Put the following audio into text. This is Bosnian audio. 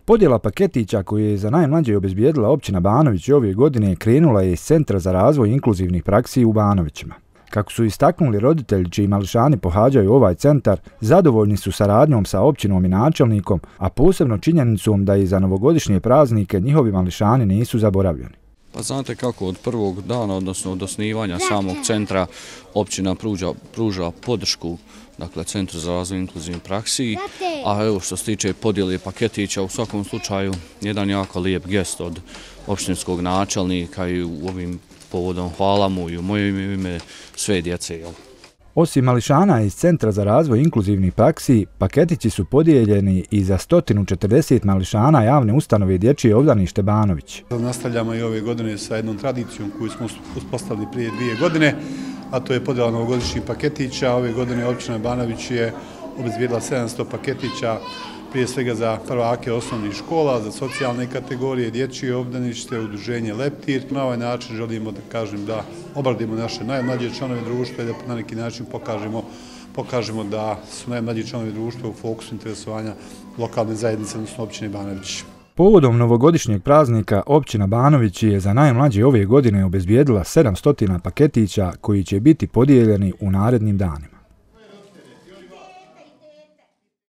Podjela paketića koju je za najmlađe obezbijedila općina Banović ove godine krenula je iz Centra za razvoj inkluzivnih praksi u Banovićima. Kako su istaknuli roditelji čiji mališani pohađaju ovaj centar, zadovoljni su saradnjom sa općinom i načelnikom, a posebno činjenicom da i za novogodišnje praznike njihovi mališani nisu zaboravljeni. Pa znate kako od prvog dana, odnosno od osnivanja samog centra, općina pruža podršku Centru za razvoj inkluzivnih praksi, a evo što se tiče podjele paketića, u svakom slučaju jedan jako lijep gest od općinskog načelnika i u ovim povodom hvala mu i u moje ime sve djece. Osim mališana iz Centra za razvoj inkluzivnih praksi, paketići su podijeljeni i za 140 mališana javne ustanove Dječje obdanište Banović. Nastavljamo i ove godine sa jednom tradicijom koju smo uspostavili prije 2 godine, a to je podjela novogodišnjih paketića. Ove godine općina Banović je obezbijedila 700 paketića, prije svega za prvake osnovnih škola, za socijalne kategorije, Dječje obdanište, udruženje Leptir. Na ovaj način želimo da obradimo naše najmlađe članove društva i da na neki način pokažemo da su najmlađi članovi društva u fokusu interesovanja lokalne zajednice, odnosno općine Banović. Povodom novogodišnjeg praznika općina Banović je za najmlađe ove godine obezbijedila 700 paketića koji će biti podijeljeni u narednim danima.